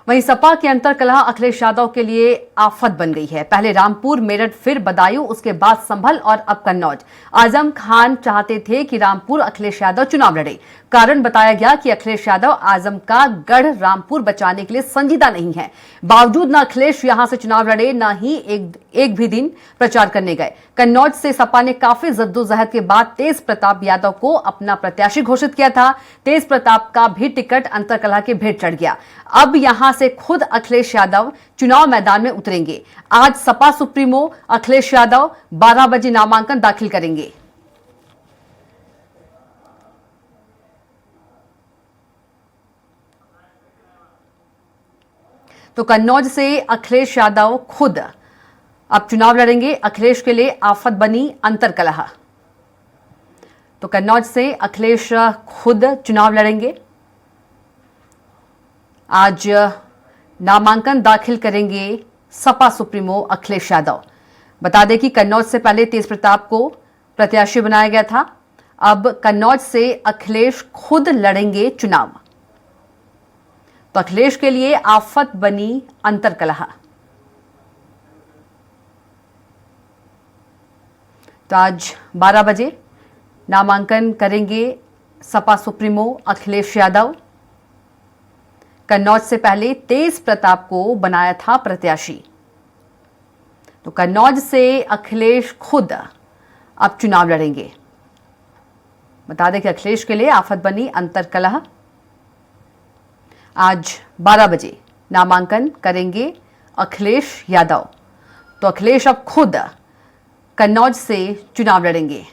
वहीं सपा की अंतरकलह अखिलेश यादव के लिए आफत बन गई है। पहले रामपुर, मेरठ, फिर बदायूं, उसके बाद संभल और अब कन्नौज। आजम खान चाहते थे कि रामपुर अखिलेश यादव चुनाव लड़े। कारण बताया गया कि अखिलेश यादव आजम का गढ़ रामपुर बचाने के लिए संजीदा नहीं है। बावजूद न अखिलेश यहां से चुनाव लड़े, न ही एक भी दिन प्रचार करने गए। कन्नौज से सपा ने काफी जद्दोजहद के बाद तेज प्रताप यादव को अपना प्रत्याशी घोषित किया था। तेज प्रताप का भी टिकट अंतरकलह के भेंट चढ़ गया। अब यहां से खुद अखिलेश यादव चुनाव मैदान में उतरेंगे। आज सपा सुप्रीमो अखिलेश यादव 12 बजे नामांकन दाखिल करेंगे। तो कन्नौज से अखिलेश यादव खुद अब चुनाव लड़ेंगे। अखिलेश के लिए आफत बनी अंतरकलह। तो कन्नौज से अखिलेश खुद चुनाव लड़ेंगे। आज नामांकन दाखिल करेंगे सपा सुप्रीमो अखिलेश यादव। बता दें कि कन्नौज से पहले तेज प्रताप को प्रत्याशी बनाया गया था। अब कन्नौज से अखिलेश खुद लड़ेंगे चुनाव। तो अखिलेश के लिए आफत बनी अंतरकलह। तो आज 12 बजे नामांकन करेंगे सपा सुप्रीमो अखिलेश यादव। कन्नौज से पहले तेज प्रताप को बनाया था प्रत्याशी। तो कन्नौज से अखिलेश खुद अब चुनाव लड़ेंगे। बता दें कि अखिलेश के लिए आफत बनी अंतरकलह। आज 12 बजे नामांकन करेंगे अखिलेश यादव। तो अखिलेश अब खुद कन्नौज से चुनाव लड़ेंगे।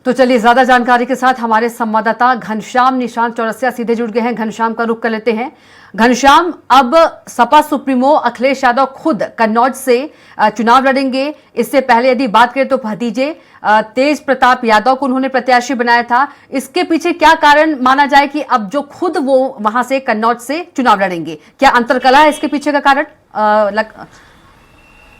तो चलिए ज्यादा जानकारी के साथ हमारे संवाददाता घनश्याम निशांत चौरसिया सीधे जुड़ गए हैं। घनश्याम का रुख कर लेते हैं। घनश्याम, अब सपा सुप्रीमो अखिलेश यादव खुद कन्नौज से चुनाव लड़ेंगे। इससे पहले यदि बात करें तो भतीजे तेज प्रताप यादव को उन्होंने प्रत्याशी बनाया था। इसके पीछे क्या कारण माना जाए कि अब जो खुद वो वहां से कन्नौज से चुनाव लड़ेंगे? क्या अंतरकलह है इसके पीछे का कारण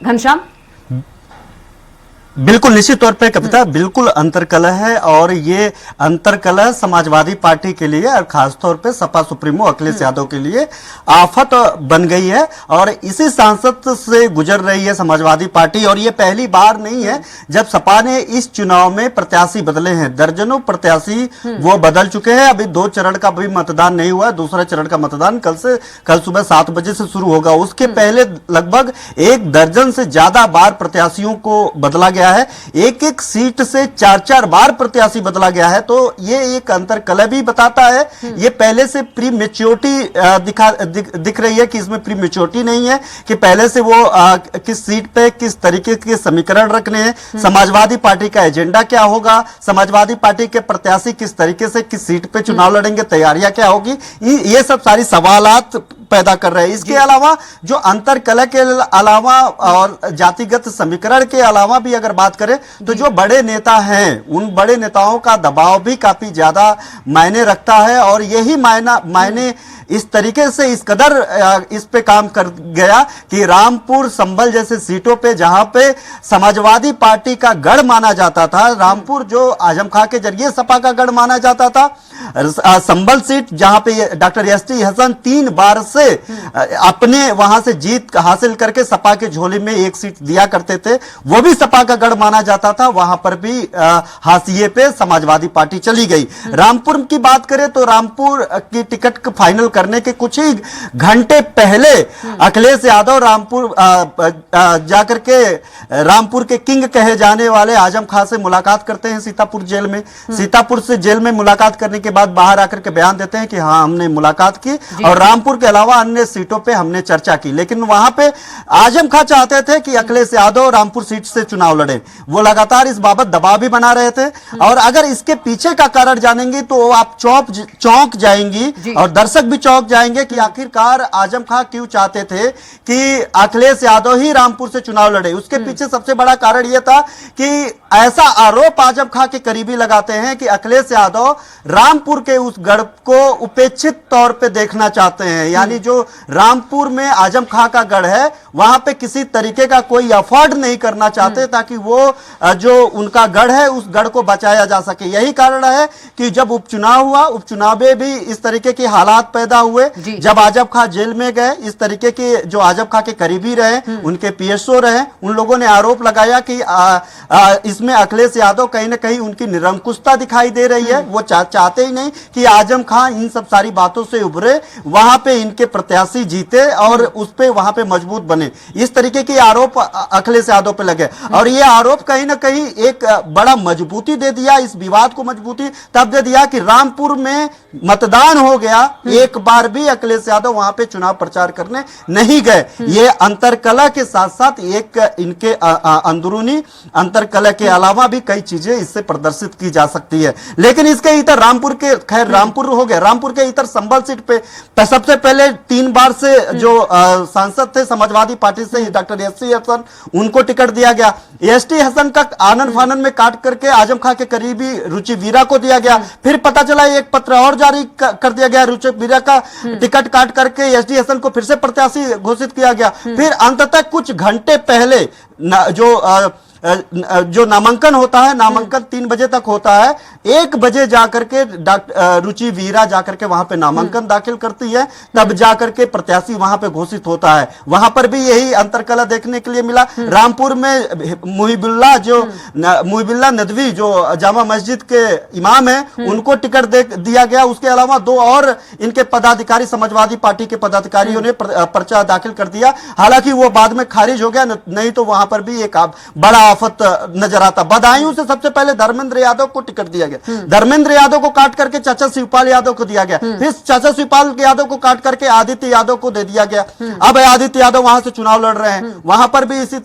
घनश्याम? बिल्कुल, निश्चित तौर पे कविता, बिल्कुल अंतरकलह है। और ये अंतरकलह समाजवादी पार्टी के लिए और खासतौर पे सपा सुप्रीमो अखिलेश यादव के लिए आफत बन गई है। और इसी सांसद से गुजर रही है समाजवादी पार्टी। और ये पहली बार नहीं है जब सपा ने इस चुनाव में प्रत्याशी बदले हैं। दर्जनों प्रत्याशी वो बदल चुके हैं। अभी 2 चरण का भी मतदान नहीं हुआ है। दूसरा चरण का मतदान कल सुबह 7 बजे से शुरू होगा। उसके पहले लगभग 1 दर्जन से ज्यादा बार प्रत्याशियों को बदला गया है। एक सीट से 4 बार प्रत्याशी बदला गया है। तो ये एक अंतरकलह भी बताता है। ये पहले से प्री मैच्योरिटी दिख रही है कि इसमें प्री मैच्योरिटी नहीं है कि पहले से वो किस सीट पे किस तरीके के समीकरण रखने हैं, समाजवादी पार्टी का एजेंडा क्या होगा, समाजवादी पार्टी के प्रत्याशी किस तरीके से किस सीट पे चुनाव लड़ेंगे, तैयारियां क्या होगी, ये सब सारी सवालात पैदा कर रहे हैं। इसके अलावा जो अंतरकलह के अलावा और जातिगत समीकरण के अलावा भी अगर बात करें तो जो बड़े नेता हैं उन बड़े नेताओं का दबाव भी काफी ज्यादा मायने रखता है। और यही मायने इस तरीके से इस कदर इस पे काम कर गया कि रामपुर, संभल जैसे सीटों पे जहां पे समाजवादी पार्टी का गढ़ माना जाता था, रामपुर जो आजम खां के जरिए सपा का गढ़ माना जाता था, संभल सीट जहां पे डॉक्टर एसटी हसन 3 बार से अपने वहां से जीत हासिल करके सपा के झोली में 1 सीट दिया करते थे, वो भी सपा का गढ़ माना जाता था। वहां पर भी हाशिए पे समाजवादी पार्टी चली गई। रामपुर की बात करें तो रामपुर की टिकट फाइनल करने के कुछ ही घंटे पहले अखिलेश यादव रामपुर जाकर के रामपुर के किंग कहे जाने वाले आजम खां से मुलाकात करते हैं सीतापुर जेल में। सीतापुर से जेल में मुलाकात करने के बाद बाहर आकर के बयान देते हैं कि हाँ, हमने मुलाकात की और रामपुर के अलावा अन्य सीटों पे हमने चर्चा की। लेकिन वहां पे आजम खां चाहते थे कि अखिलेश यादव रामपुर सीट से चुनाव लड़े। वो लगातार इस बाबत दबाव भी बना रहे थे। और अगर इसके पीछे का कारण जानेंगे तो आप चौंक जाएंगी और दर्शक भी चौंक जाएंगे कि आखिरकार आजम खां क्यों चाहते थे कि अखिलेश यादव ही रामपुर से चुनाव लड़े। उसके पीछे सबसे बड़ा कारण यह था कि ऐसा आरोप आजम खां के करीबी लगाते हैं कि अखिलेश यादव रामपुर के उस गढ़ को उपेक्षित तौर पे देखना चाहते हैं, यानी जो रामपुर में आजम खां का गढ़ है वहां पे किसी तरीके का कोई अफोर्ड नहीं करना चाहते ताकि वो जो उनका गढ़ है उस गढ़ को बचाया जा सके। यही कारण है कि जब उपचुनाव हुआ, उपचुनाव में भी इस तरीके के हालात पैदा हुए। जब आजम खां जेल में गए, इस तरीके के जो आजम खां के करीबी रहे, उनके पीएसओ रहे, उन लोगों ने आरोप लगाया कि इसमें अखिलेश यादव कहीं ना कहीं उनकी निरंकुशता दिखाई दे रही है। वो चाहते ही नहीं कि आजम खां इन सब सारी बातों से उभरे, वहां पे इनके प्रत्याशी जीते और उस पे वहां पे मजबूत बने। इस तरीके के आरोप अखिलेश यादव पे लगे और ये आरोप कहीं ना कहीं एक बड़ा मजबूती दे दिया, इस विवाद को मजबूती तब दे दिया कि रामपुर में मतदान हो गया, एक बार भी अखिलेश यादव वहां पे चुनाव प्रचार करने नहीं गए। ये अंतरकलह के साथ साथ एक इनके अंदरूनी अंतरकलह के अलावा भी कई चीजें इससे प्रदर्शित की जा सकती है। लेकिन इसके इतर रामपुर के, खैर रामपुर हो गया, रामपुर के इतर संभल सीट पे सबसे पहले 3 बार से जो सांसद थे समाजवादी पार्टी से डॉक्टर एसटी हसन, उनको टिकट दिया गया। एसटी हसन का आनन फानन में काट करके आजम खां के करीबी रुचि वीरा को दिया गया। फिर पता चला एक पत्र और जारी कर दिया गया, रुचि वीरा का टिकट काट करके एसटी हसन को फिर से प्रत्याशी घोषित किया गया। फिर अंततः कुछ घंटे पहले जो नामांकन होता है, नामांकन 3 बजे तक होता है, 1 बजे जाकर के रुचि वीरा जाकर के वहां पे नामांकन दाखिल करती है, तब जाकर के प्रत्याशी वहां पे घोषित होता है। वहां पर भी यही अंतरकलह देखने के लिए मिला। रामपुर में मुहिबुल्लाह नदवी जो जामा मस्जिद के इमाम है, उनको टिकट दिया गया। उसके अलावा 2 और इनके पदाधिकारी, समाजवादी पार्टी के पदाधिकारियों ने पर्चा दाखिल कर दिया, हालांकि वो बाद में खारिज हो गया, नहीं तो वहां पर भी एक बड़ा आफत नजर आता। बदायूं से सबसे पहले धर्मेंद्र यादव को टिकट दिया गया, धर्मेंद्र यादव को काट करके चाचा शिवपाल यादव को दिया गया, फिर चाचा शिवपाल यादव को काट करके आदित्य यादव को दे दिया गया। अब आदित्य यादव वहां से चुनाव लड़ रहे हैं, वहां पर भी इसी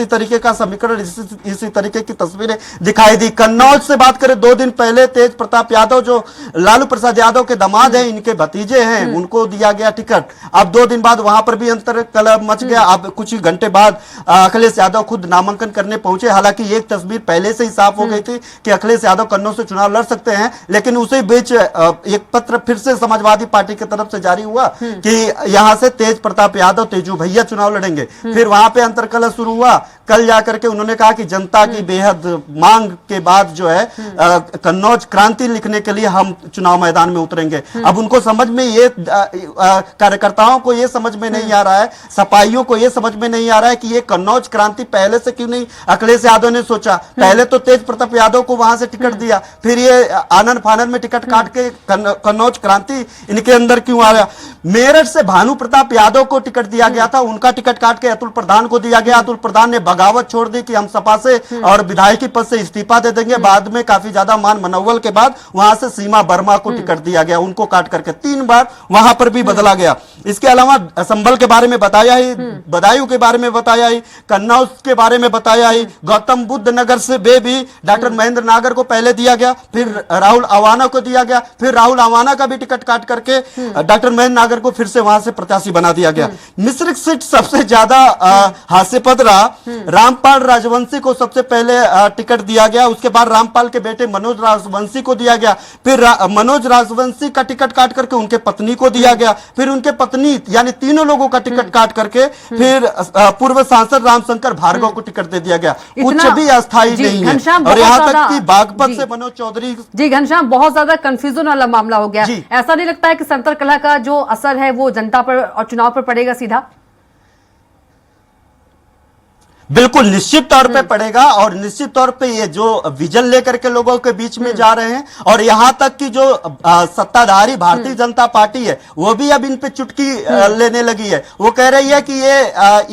तरीके का समीकरण, इसी तरीके की तस्वीरें दिखाई दी। कन्नौज से बात करें, 2 दिन पहले तेज प्रताप यादव जो लालू प्रसाद यादव के दामाद हैं, इनके भतीजे हैं, उनको दिया गया टिकट। अब 2 दिन बाद वहां पर भी अंतरकलह मच गया। अब कुछ ही घंटे बाद अखिलेश यादव खुद नामांकन करने पहुंचे। हालांकि एक तस्वीर पहले से ही साफ हो गई थी कि अखिलेश यादव कन्नौज से चुनाव लड़ सकते हैं, लेकिन उसी बीच एक पत्र फिर से समाजवादी पार्टी की तरफ से जारी हुआ कि यहां से तेज प्रताप यादव, तेजू भैया चुनाव लड़ेंगे। फिर वहां पे अंतरकलह शुरू हुआ। कल जाकर के उन्होंने कहा कि जनता की बेहद मांग के बाद जो है कन्नौज क्रांति लिखने के लिए हम चुनाव मैदान में उतरेंगे। अब उनको समझ में ये कार्यकर्ताओं को ये समझ में नहीं आ रहा है, सपाइयों को ये समझ में नहीं आ रहा है कि ये कन्नौज क्रांति पहले से क्यों नहीं अखिलेश यादव ने सोचा। पहले तो तेज प्रताप यादव को वहां से टिकट दिया, फिर ये आनन फानन में टिकट काट के कन्नौज क्रांति इनके अंदर क्यों आ गया। मेरठ से भानु प्रताप यादव को टिकट दिया गया था, उनका टिकट काट के अतुल प्रधान को दिया गया। अतुल प्रधान ने बगावत छोड़ दी कि हम सपा से और विधायकी पद से इस्तीफा दे देंगे। बाद में काफी ज्यादा मान मनोबल के बाद वहां से सीमा वर्मा को टिकट दिया गया, उनको काट करके 3 बार वहां पर भी बदला गया। इसके अलावा संभल के बारे में बताया ही, बदायूं के बारे में बताया ही, कन्नौज के बारे में बताया ही, गौतम बुद्ध नगर से भी डॉक्टर महेंद्र नागर को पहले दिया गया, फिर राहुल अवाना को दिया गया, फिर राहुल अवाना का भी टिकट काट करके डॉक्टर महेंद्र नागर को फिर से वहां से प्रत्याशी बना दिया गया। मिश्रित सीट सबसे ज्यादा हास्यपद रहा। रामपाल राजवंशी को सबसे पहले टिकट दिया गया, उसके बाद रामपाल के बेटे मनोज राजवंशी को दिया गया, फिर मनोज राजवंशी का टिकट काट करके उनके पत्नी को दिया गया, फिर उनके पत्नी यानी तीनों लोगों का टिकट काट करके फिर पूर्व सांसद रामशंकर भार्गव को टिकट दे दिया गया। कुछ भी अस्थायी नहीं है। और यहाँ तक कि बागपत से मनोज चौधरी। जी घनश्याम, बहुत ज्यादा कंफ्यूजन वाला मामला हो गया। ऐसा नहीं लगता है कि अंतरकलह का जो असर है वो जनता पर और चुनाव पर पड़ेगा सीधा? बिल्कुल निश्चित तौर पे पड़ेगा, और निश्चित तौर पे ये जो विजन लेकर के लोगों के बीच में जा रहे हैं, और यहां तक कि जो सत्ताधारी भारतीय जनता पार्टी है वो भी अब इन पे चुटकी लेने लगी है। वो कह रही है कि ये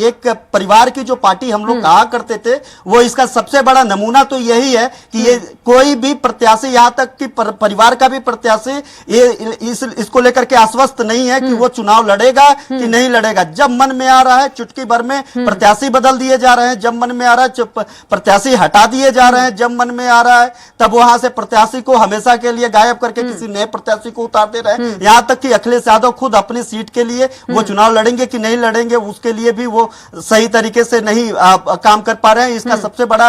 एक परिवार की जो पार्टी हम लोग कहा करते थे, वो इसका सबसे बड़ा नमूना तो यही है कि ये कोई भी प्रत्याशी, यहां तक कि परिवार का भी प्रत्याशी इसको लेकर के आश्वस्त नहीं है कि वो चुनाव लड़ेगा कि नहीं लड़ेगा। जब मन में आ रहा है चुटकी भर में प्रत्याशी बदल दिए जा रहे हैं। रहे हैं जब मन में आ रहा है, प्रत्याशी हटा दिए जा रहे हैं जब मन में आ रहा है, तब वहां से प्रत्याशी को हमेशा के लिए गायब करके किसी नए प्रत्याशी को उतार दे रहे हैं। यहां तक कि अखिलेश यादव खुद अपनी सीट के लिए वो चुनाव लड़ेंगे कि नहीं लड़ेंगे, उसके लिए भी वो सही तरीके से नहीं काम कर पा रहे हैं। इसका सबसे बड़ा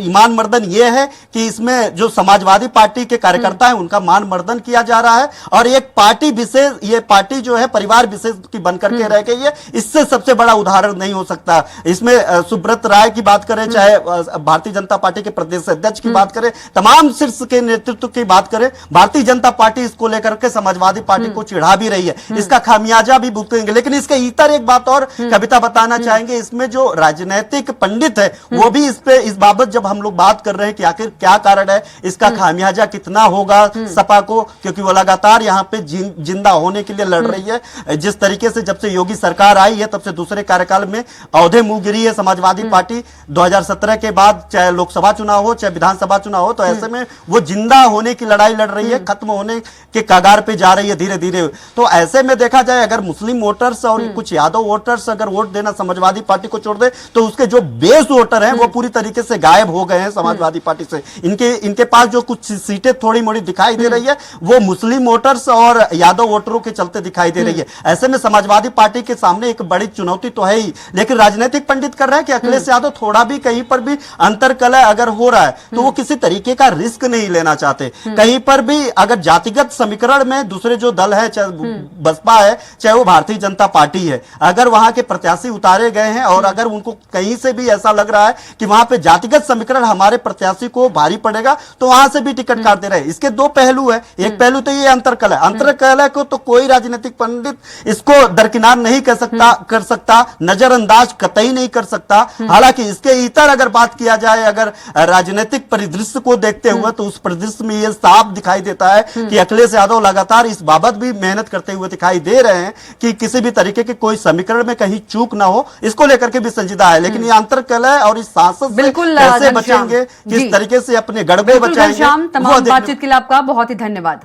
ईमान मर्दन ये है कि इसमें जो समाजवादी पार्टी के कार्यकर्ता हैं उनका मान मर्दन किया जा रहा है, और एक पार्टी विशेष, ये पार्टी जो है परिवार विशेष की बनकर के रह गई है। इससे सबसे बड़ा उदाहरण नहीं हो सकता। इसमें सुब्रत राय की बात करें, चाहे भारतीय जनता पार्टी के प्रदेश अध्यक्ष की बात करें, तमाम शीर्ष के नेतृत्व की बात करें, भारतीय जनता पार्टी इसको लेकर के समाजवादी पार्टी को चिढ़ा भी रही है, इसका खामियाजा भी भुगतेंगे। लेकिन इसके इतर एक बात और कविता बताना चाहेंगे, इसमें जो राजनीतिक पंडित है वो भी इस बाबत जब हम लोग बात कर रहे हैं कि आखिर क्या कारण है, इसका खामियाजा कितना होगा सपा को, क्योंकि वो लगातार यहां पे जिंदा होने के लिए लड़ रही है। जिस तरीके से जब से योगी सरकार आई है तब से दूसरे कार्यकाल में औधे मुंह गिरी है समाजवादी पार्टी। 2017 के बाद चाहे लोकसभा चुनाव हो चाहे विधानसभा चुनाव हो, तो ऐसे में वो जिंदा होने की लड़ाई लड़ रही है, खत्म होने के कगार पे जा रही है धीरे धीरे। तो ऐसे में देखा जाए, अगर मुस्लिम वोटर्स और कुछ यादव वोटर्स अगर वोट देना समाजवादी पार्टी को छोड़ दे, तो उसके जो बेस वोटर हैं वो पूरी तरीके से गायब हो गए हैं समाजवादी पार्टी से। इनके पास जो कुछ सीटें थोड़ी मोड़ी दिखाई दे रही है वो मुस्लिम वोटर्स और यादव वोटरों के चलते दिखाई दे रही है। ऐसे में समाजवादी पार्टी के सामने एक बड़ी चुनौती तो है ही, लेकिन राजनीतिक पंडित कर रहे हैं कि अखिलेश यादव थोड़ा भी कहीं पर भी अंतरकलह अगर हो रहा है तो वो किसी तरीके का रिस्क नहीं लेना चाहते। कहीं पर भी अगर जातिगत समीकरण में दूसरे जो दल है, चाहे बसपा है चाहे वो भारतीय जनता पार्टी है, अगर वहां के प्रत्याशी उतारे गए हैं और अगर उनको कहीं से भी ऐसा लग रहा है कि वहां पे जातिगत समीकरण हमारे प्रत्याशी को भारी पड़ेगा, तो वहां से भी टिकट काट दे रहे हैं। इसके दो पहलू है, एक पहलू तो ये अंतरकलह को तो कोई राजनीतिक पंडित इसको दरकिनार नहीं कर सकता, नजरअंदाज कतई नहीं कर सकता। हालांकि इसके इतर अगर बात किया जाए, अगर राजनीतिक परिदृश्य को देखते हुए, तो उस परिदृश्य में यह साफ दिखाई देता है कि अखिलेश यादव लगातार इस बाबत भी मेहनत करते हुए दिखाई दे रहे हैं कि किसी भी तरीके के कोई समीकरण में कहीं चूक ना हो, इसको लेकर के भी संजीदा है। लेकिन ये अंतरकलह और इस सांसद से कैसे बचेंगे, किस तरीके से अपने गड़बे बचाएंगे, तमाम बातचीत के लिए आपका बहुत ही धन्यवाद।